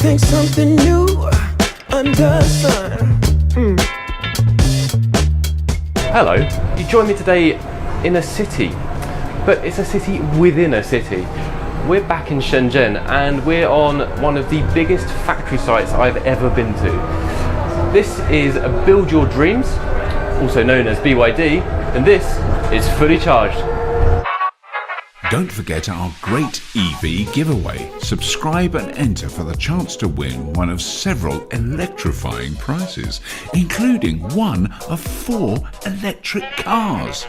think something new under the sun. Hello, you join me today in a city, but it's a city within a city. We're back in Shenzhen and we're on one of the biggest factory sites I've ever been to. This is Build Your Dreams, also known as BYD, and this is fully charged. Don't forget our great EV giveaway. Subscribe and enter for the chance to win one of several electrifying prizes, including one of 4 electric cars.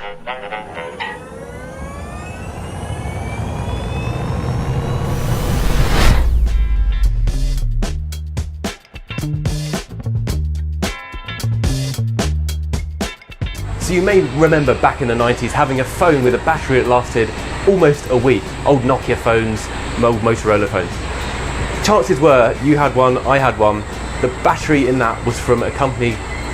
So you may remember back in the 90s having a phone with a battery that lasted almost a week. Old Nokia phones, old Motorola phones. Chances were you had one, I had one. The battery in that was from a company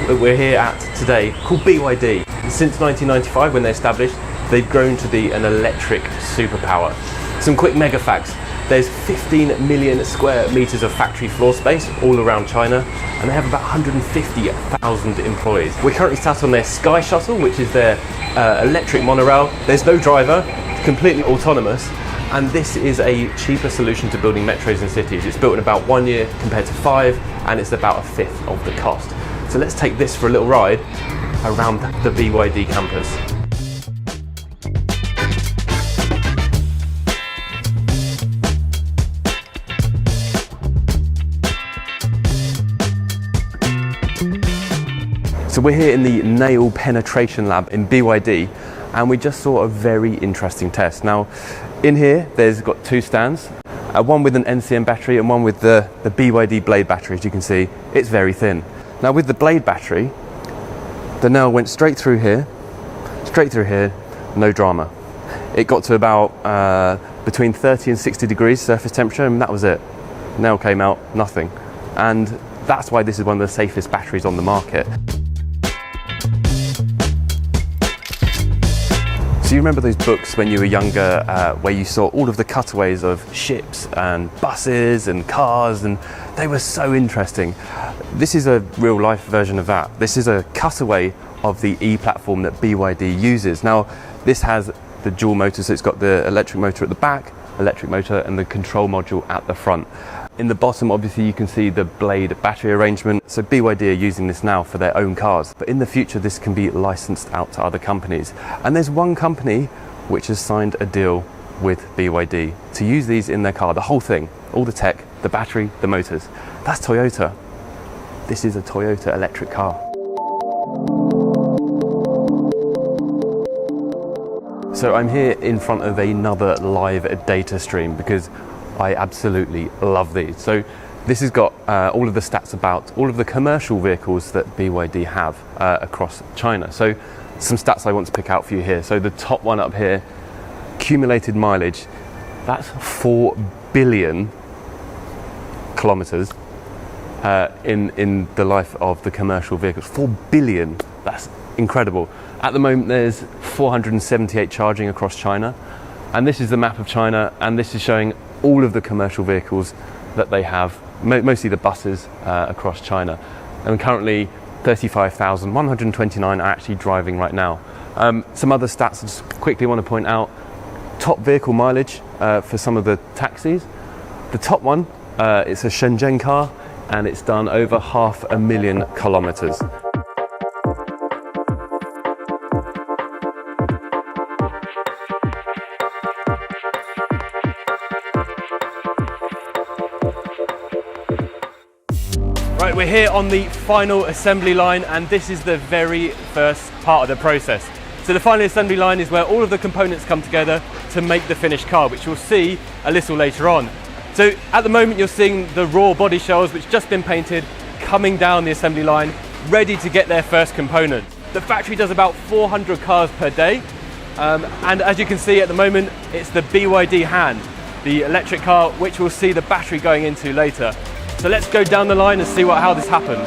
that we're here at today called BYD. Since 1995 when they established, they've grown to be an electric superpower. Some quick mega facts. There's 15 million square meters of factory floor space all around China, and they have about 150,000 employees. We're currently sat on their Sky Shuttle, which is their electric monorail. There's no driver, it's completely autonomous, and this is a cheaper solution to building metros in cities. It's built in about 1 year compared to 5, and it's about 1/5 of the cost. So let's take this for a little ride around the BYD campus. So we're here in the nail penetration lab in BYD, and we just saw a very interesting test. Now, in here, there's got 2 stands, one with an NCM battery and one with the BYD blade battery. As you can see, it's very thin. Now with the blade battery, the nail went straight through here, no drama. It got to about between 30 and 60 degrees surface temperature, and that was it. Nail came out, nothing. And that's why this is one of the safest batteries on the market. So you remember those books when you were younger where you saw all of the cutaways of ships and buses and cars, and they were so interesting. This is a real life version of that. This is a cutaway of the E-platform that BYD uses. Now this has the dual motor, so it's got the electric motor at the back, electric motor, and the control module at the front. In the bottom, obviously, you can see the blade battery arrangement. So BYD are using this now for their own cars. But in the future, this can be licensed out to other companies. And there's one company which has signed a deal with BYD to use these in their car, the whole thing, all the tech, the battery, the motors. That's Toyota. This is a Toyota electric car. So I'm here in front of another live data stream because I absolutely love these. So this has got all of the stats about all of the commercial vehicles that BYD have across China. So some stats I want to pick out for you here. So the top one up here, accumulated mileage, that's 4 billion kilometers in the life of the commercial vehicles. 4 billion, that's incredible. At the moment there's 478 charging across China, and this is the map of China, and this is showing all of the commercial vehicles that they have, mostly the buses across China. And currently 35,129 are actually driving right now. Some other stats I just quickly want to point out. Top vehicle mileage for some of the taxis. The top one, it's a Shenzhen car, and it's done over 500,000 kilometers. Right, we're here on the final assembly line, and this is the very first part of the process. So the final assembly line is where all of the components come together to make the finished car, which you'll see a little later on. So at the moment you're seeing the raw body shells, which just been painted, coming down the assembly line, ready to get their first components. The factory does about 400 cars per day, and as you can see at the moment, it's the BYD Hand, the electric car, which we'll see the battery going into later. So let's go down the line and see how this happens.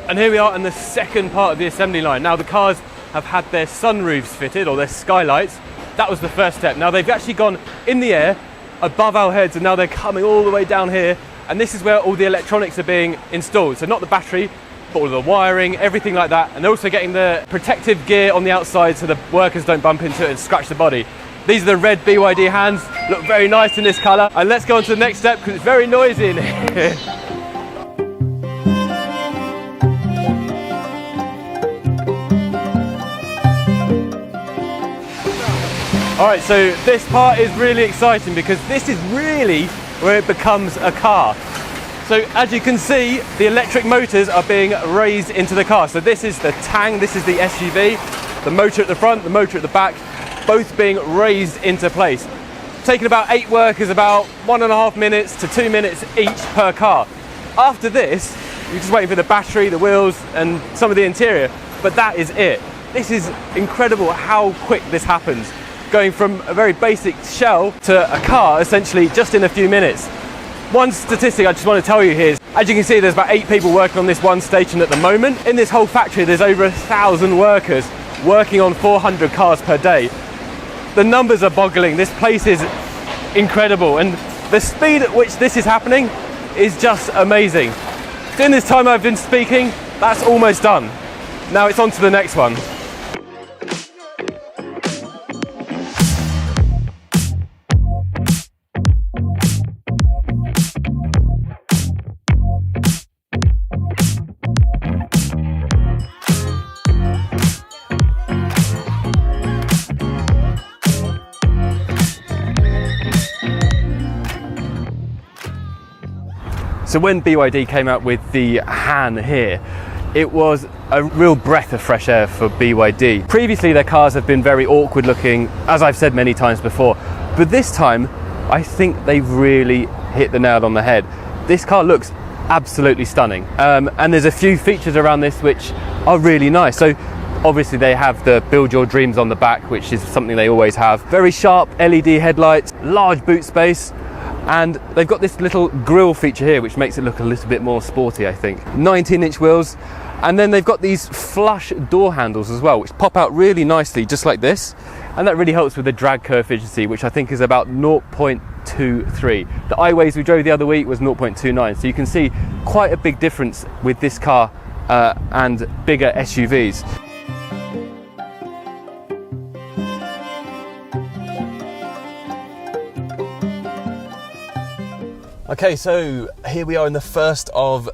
And here we are in the second part of the assembly line. Now the car's have had their sunroofs fitted, or their skylights. That was the first step. Now they've actually gone in the air above our heads, and now they're coming all the way down here, and this is where all the electronics are being installed. So not the battery, but all the wiring, everything like that. And they're also getting the protective gear on the outside so the workers don't bump into it and scratch the body. These are the red BYD hands, look very nice in this colour. And let's go on to the next step because it's very noisy in here. All right, so this part is really exciting because this is really where it becomes a car. So as you can see, the electric motors are being raised into the car. So this is the Tang, this is the SUV, the motor at the front, the motor at the back, both being raised into place. Taking about 8 workers about 1.5 minutes to 2 minutes each per car. After this, you're just waiting for the battery, the wheels, and some of the interior, but that is it. This is incredible how quick this happens. Going from a very basic shell to a car essentially just in a few minutes. One statistic I just want to tell you here is, as you can see, there's about 8 people working on this one station at the moment. In this whole factory, there's over 1,000 workers working on 400 cars per day. The numbers are boggling. This place is incredible, and the speed at which this is happening is just amazing. So in this time I've been speaking, that's almost done. Now it's on to the next one. So when BYD came out with the Han here, it was a real breath of fresh air for BYD. Previously their cars have been very awkward looking, as I've said many times before, but this time I think they've really hit the nail on the head. This car looks absolutely stunning, and there's a few features around this which are really nice. So obviously they have the Build Your Dreams on the back, which is something they always have. Very sharp LED headlights, large boot space, and they've got this little grille feature here which makes it look a little bit more sporty, I think. 19-inch wheels, and then they've got these flush door handles as well, which pop out really nicely just like this, and that really helps with the drag coefficient, which I think is about 0.23. The iWays we drove the other week was 0.29, so you can see quite a big difference with this car and bigger SUVs. Okay, so here we are in the first of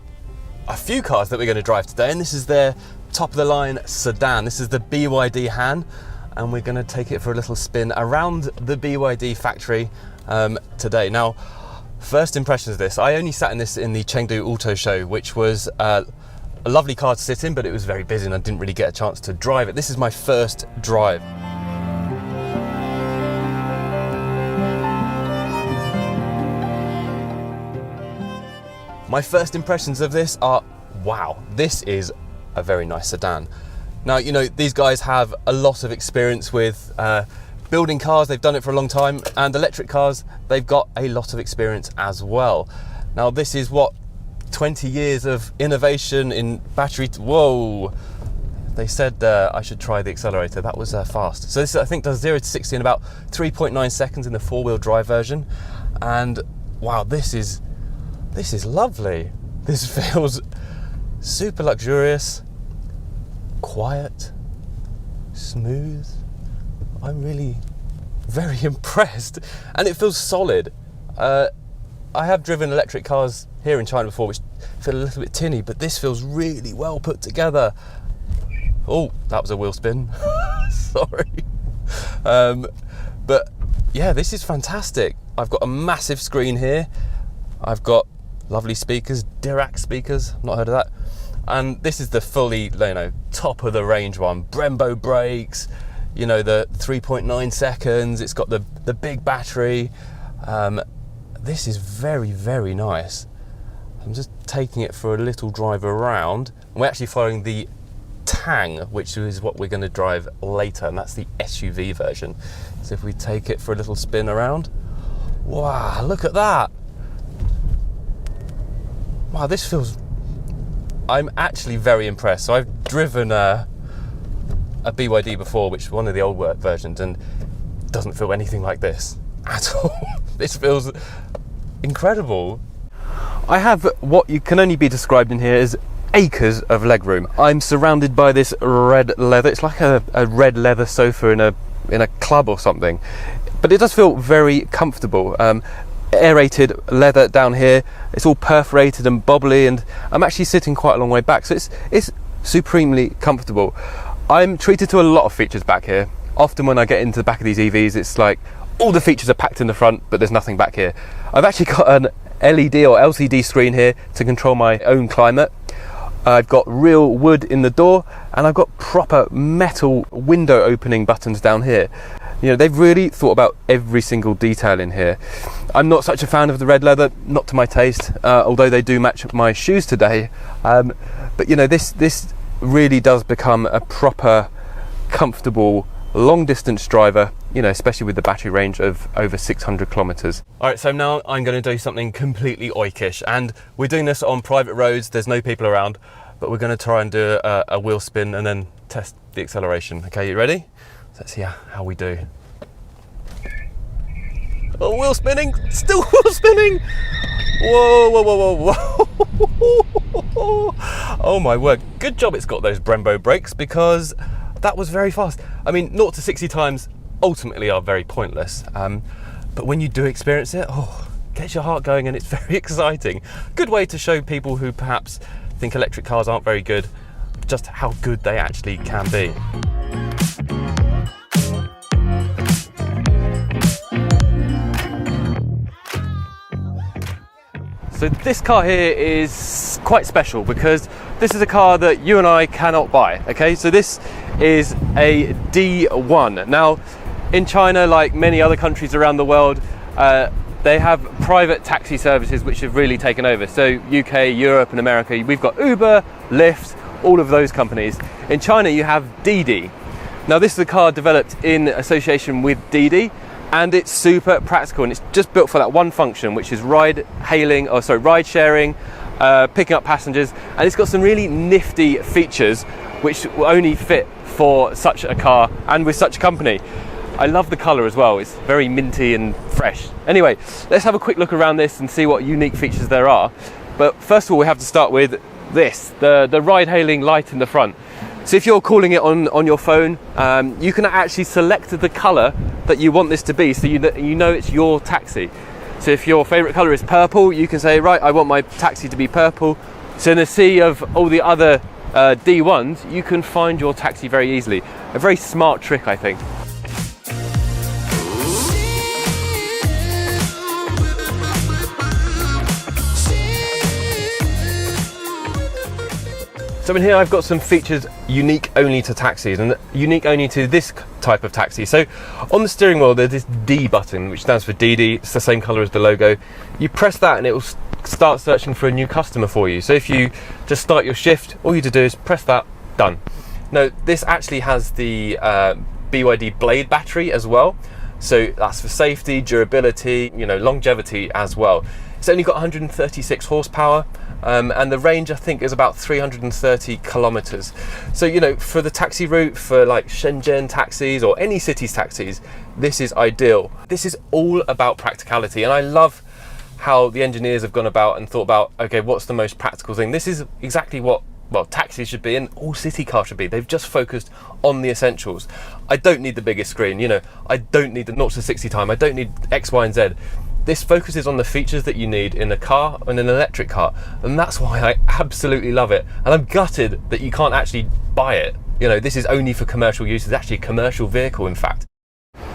a few cars that we're going to drive today, and this is their top of the line sedan. This is the BYD Han, and we're going to take it for a little spin around the BYD factory today. Now, first impressions of this, I only sat in this in the Chengdu Auto Show, which was a lovely car to sit in, but it was very busy and I didn't really get a chance to drive it. This is my first drive. My first impressions of this are, wow, this is a very nice sedan. Now, you know, these guys have a lot of experience with building cars. They've done it for a long time, and electric cars, they've got a lot of experience as well. Now, this is what, 20 years of innovation in battery. Whoa, they said I should try the accelerator. That was fast. So this, I think, does 0 to 60 in about 3.9 seconds in the 4-wheel drive version. And wow, this is lovely. This feels super luxurious, quiet, smooth. I'm really very impressed, and it feels solid. I have driven electric cars here in China before which feel a little bit tinny, but this feels really well put together. Oh, that was a wheel spin. Sorry. But yeah, this is fantastic. I've got a massive screen here. I've got lovely speakers, Dirac speakers, not heard of that. And this is the fully, you know, top of the range one. Brembo brakes, you know, the 3.9 seconds. It's got the big battery. This is very, very nice. I'm just taking it for a little drive around. We're actually following the Tang, which is what we're going to drive later, and that's the SUV version. So if we take it for a little spin around, wow, look at that. Wow, this feels, I'm actually very impressed. So I've driven a BYD before, which is one of the old versions, and it doesn't feel anything like this at all. This feels incredible. I have what you can only be described in here as acres of legroom. I'm surrounded by this red leather. It's like a red leather sofa in a club or something, but it does feel very comfortable. Aerated leather down here. It's all perforated and bobbly, and I'm actually sitting quite a long way back, so it's supremely comfortable. I'm treated to a lot of features back here. Often when I get into the back of these EVs, it's like all the features are packed in the front, but there's nothing back here. I've actually got an LED or LCD screen here to control my own climate. I've got real wood in the door, and I've got proper metal window opening buttons down here. You know, they've really thought about every single detail in here. I'm not such a fan of the red leather, not to my taste, although they do match my shoes today. But you know, this really does become a proper, comfortable, long-distance driver, you know, especially with the battery range of over 600 kilometers. All right, so now I'm going to do something completely oikish, and we're doing this on private roads. There's no people around, but we're going to try and do a wheel spin and then test the acceleration. Okay, you ready? Let's see how we do. Oh, wheel spinning, still wheel spinning. Whoa, whoa, whoa, whoa, whoa. Oh my word, good job it's got those Brembo brakes, because that was very fast. I mean, 0 to 60 times ultimately are very pointless. But when you do experience it, oh, gets your heart going, and it's very exciting. Good way to show people who perhaps think electric cars aren't very good, just how good they actually can be. So this car here is quite special, because this is a car that you and I cannot buy, okay? So this is a D1. Now, in China, like many other countries around the world, they have private taxi services which have really taken over. So UK, Europe and America, we've got Uber, Lyft, all of those companies. In China, you have Didi. Now, this is a car developed in association with Didi, and it's super practical, and it's just built for that one function, which is ride sharing, picking up passengers, and it's got some really nifty features which will only fit for such a car and with such a company. I love the colour as well, it's very minty and fresh. Anyway, let's have a quick look around this and see what unique features there are. But first of all, we have to start with this, the ride-hailing light in the front. So if you're calling it on your phone, you can actually select the colour that you want this to be, so you know it's your taxi. So if your favourite colour is purple, you can say, right, I want my taxi to be purple. So in a sea of all the other D1s, you can find your taxi very easily. A very smart trick, I think. So in here I've got some features unique only to taxis, and unique only to this type of taxi. So on the steering wheel there's this D button, which stands for Didi. It's the same colour as the logo. You press that and it will start searching for a new customer for you. So if you just start your shift, all you have to do is press that, done. Now this actually has the BYD Blade battery as well. So that's for safety, durability, you know, longevity as well. It's only got 136 horsepower. And the range I think is about 330 kilometers. So, you know, for the taxi route, for like Shenzhen taxis or any city's taxis, this is ideal. This is all about practicality, and I love how the engineers have gone about and thought about, okay, what's the most practical thing? This is exactly what, well, taxis should be, and all city cars should be. They've just focused on the essentials. I don't need the biggest screen, you know, I don't need the 0 to 60 time, I don't need X, Y and Z. This focuses on the features that you need in a car and an electric car, and that's why I absolutely love it. And I'm gutted that you can't actually buy it. You know, this is only for commercial use. It's actually a commercial vehicle, in fact.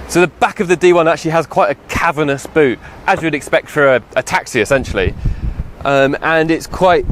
So the back of the D1 actually has quite a cavernous boot, as you would expect for a taxi, essentially. And it's quite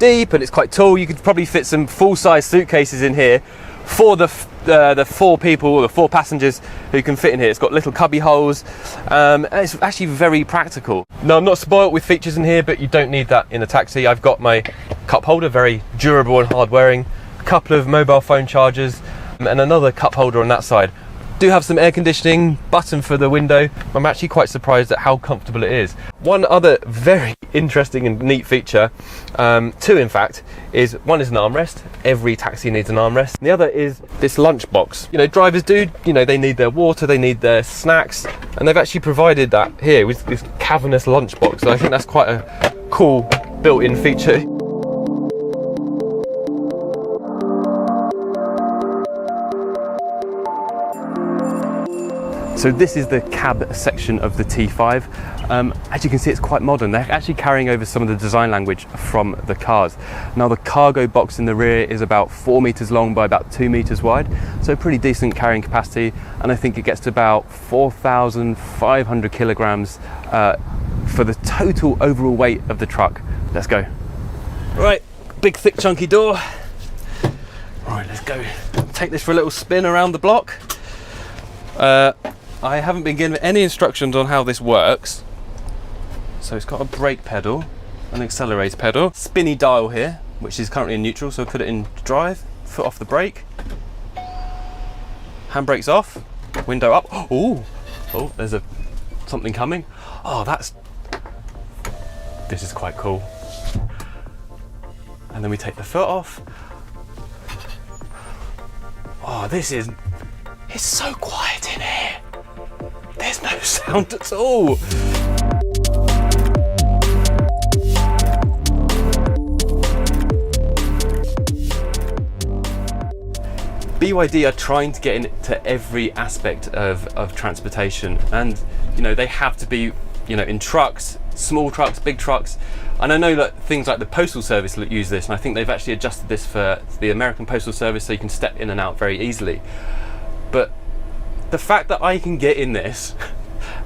deep and it's quite tall. You could probably fit some full-size suitcases in here for the 4 people or the 4 passengers who can fit in here. It's got little cubby holes, and it's actually very practical. Now, I'm not spoilt with features in here, but you don't need that in a taxi. I've got my cup holder, very durable and hard wearing, a couple of mobile phone chargers, and another cup holder on that side. Do have some air conditioning, button for the window. I'm actually quite surprised at how comfortable it is. One other very interesting and neat feature, two in fact, is one is an armrest. Every taxi needs an armrest. The other is this lunch box. You know, drivers do, you know, they need their water, they need their snacks, and they've actually provided that here with this cavernous lunch box. So I think that's quite a cool built-in feature. So this is the cab section of the T5. As you can see, it's quite modern. They're actually carrying over some of the design language from the cars. Now the cargo box in the rear is about 4 meters long by about 2 meters wide, so pretty decent carrying capacity, and I think it gets to about 4,500 kilograms for the total overall weight of the truck. Let's go. Right, big thick chunky door. Right, let's go. Take this for a little spin around the block. I haven't been given any instructions on how this works. So it's got a brake pedal, an accelerator pedal, spinny dial here, which is currently in neutral, so put it in drive, foot off the brake, handbrake's off, window up. Oh, there's something coming. Oh, this is quite cool. And then we take the foot off. Oh, it's so quiet in here. There's no sound at all. BYD are trying to get into every aspect of transportation, and you know, they have to be, you know, in trucks, small trucks, big trucks. And I know that things like the Postal Service use this, and I think they've actually adjusted this for the American Postal Service so you can step in and out very easily. But the fact that I can get in this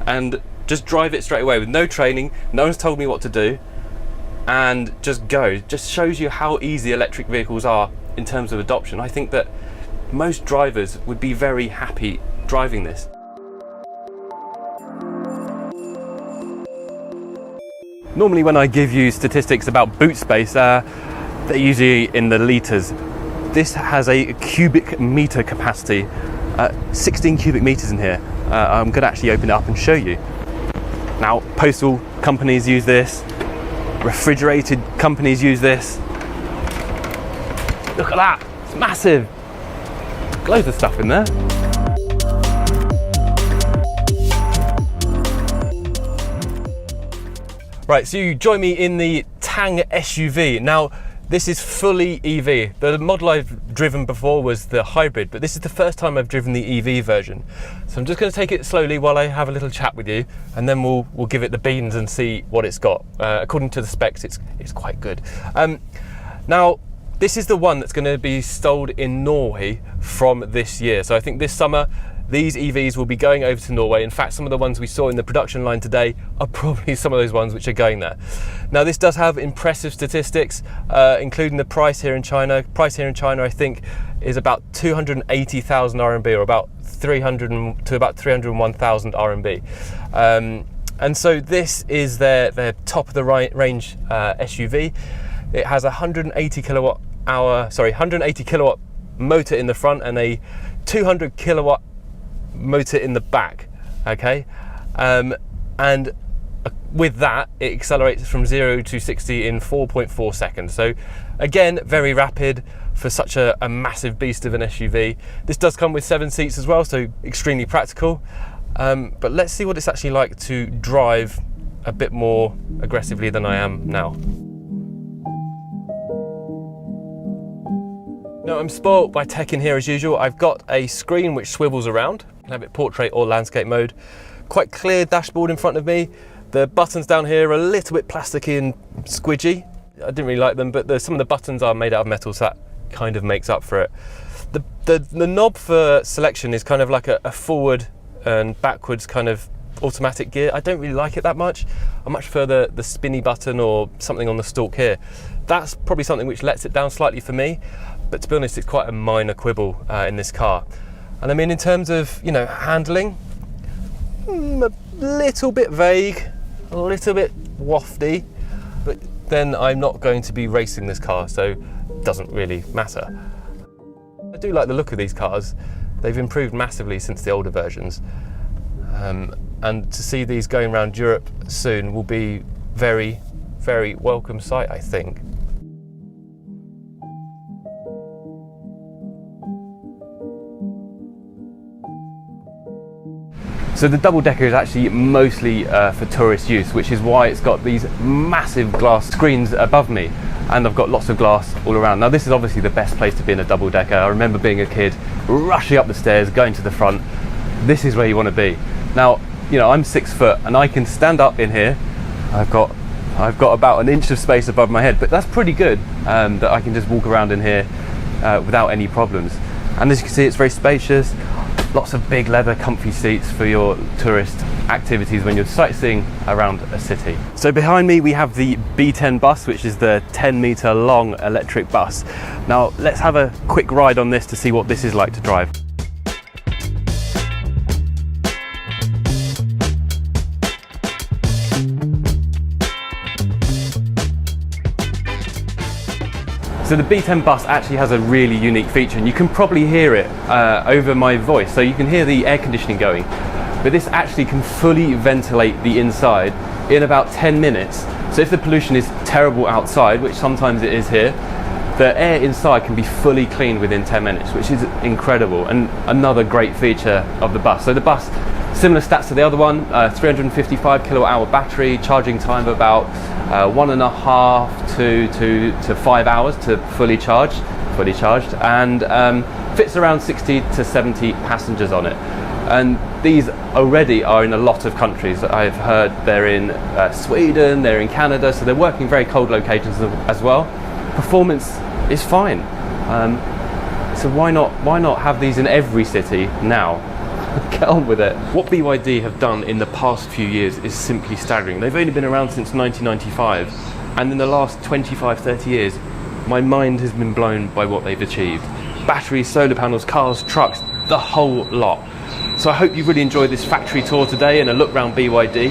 and just drive it straight away with no training, no one's told me what to do, and just go, just shows you how easy electric vehicles are in terms of adoption. I think that most drivers would be very happy driving this. Normally when I give you statistics about boot space, they're usually in the litres. This has a cubic metre capacity, 16 cubic metres in here. I'm going to actually open it up and show you. Now, postal companies use this, refrigerated companies use this. Look at that, it's massive. Loads of stuff in there. Right, so you join me in the Tang SUV. Now, this is fully EV. The model I've driven before was the hybrid, but this is the first time I've driven the EV version. So I'm just going to take it slowly while I have a little chat with you, and then we'll give it the beans and see what it's got. According to the specs, it's quite good. Now, this is the one that's going to be sold in Norway from this year. So I think this summer, these EVs will be going over to Norway. In fact, some of the ones we saw in the production line today are probably some of those ones which are going there. Now, this does have impressive statistics, including the price here in China. Price here in China, I think, is about 280,000 RMB, or about 300 to about 301,000 RMB. And so this is their top of the range SUV. It has a 180 kilowatt motor in the front and a 200 kilowatt motor in the back. Okay, and with that, it accelerates from 0 to 60 in 4.4 seconds. So again, very rapid for such a massive beast of an SUV. This does come with 7 seats as well, so extremely practical. But let's see what it's actually like to drive a bit more aggressively than I am now. Now, I'm spoilt by tech in here as usual. I've got a screen which swivels around. You can have it portrait or landscape mode. Quite clear dashboard in front of me. The buttons down here are a little bit plasticky and squidgy. I didn't really like them, but some of the buttons are made out of metal, so that kind of makes up for it. The knob for selection is kind of like a forward and backwards kind of automatic gear. I don't really like it that much. I much prefer the spinny button or something on the stalk here. That's probably something which lets it down slightly for me. But to be honest, it's quite a minor quibble in this car. And I mean, in terms of, you know, handling, a little bit vague, a little bit wafty, but then I'm not going to be racing this car, so it doesn't really matter. I do like the look of these cars. They've improved massively since the older versions. And to see these going around Europe soon will be very, very welcome sight, I think. So the double-decker is actually mostly for tourist use, which is why it's got these massive glass screens above me, and I've got lots of glass all around. Now this is obviously the best place to be in a double-decker. I remember being a kid, rushing up the stairs, going to the front. This is where you want to be. Now, you know, I'm 6 foot and I can stand up in here. I've got about an inch of space above my head, but that's pretty good, that I can just walk around in here without any problems. And as you can see, it's very spacious. Lots of big leather comfy seats for your tourist activities when you're sightseeing around a city. So behind me we have the B10 bus, which is the 10-meter long electric bus. Now let's have a quick ride on this to see what this is like to drive. So the B10 bus actually has a really unique feature, and you can probably hear it over my voice. So you can hear the air conditioning going, but this actually can fully ventilate the inside in about 10 minutes. So if the pollution is terrible outside, which sometimes it is here, the air inside can be fully cleaned within 10 minutes, which is incredible, and another great feature of the bus. So the bus, similar stats to the other one, 355 kilowatt hour battery, charging time of about 1.5 to 5 hours to fully charged, and fits around 60 to 70 passengers on it. And these already are in a lot of countries. I've heard they're in Sweden, they're in Canada, so they're working very cold locations as well. Performance is fine. So why not have these in every city now? Get on with it. What BYD have done in the past few years is simply staggering. They've only been around since 1995, and in the last 25-30 years, my mind has been blown by what they've achieved. Batteries, solar panels, cars, trucks, the whole lot. So I hope you really enjoyed this factory tour today and a look around BYD.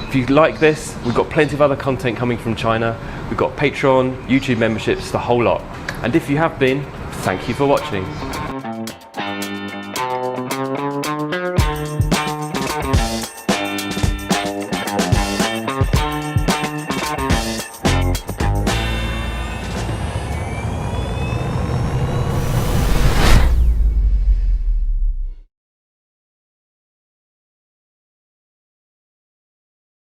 If you like this, we've got plenty of other content coming from China. We've got Patreon, YouTube memberships, the whole lot. And if you have been, thank you for watching.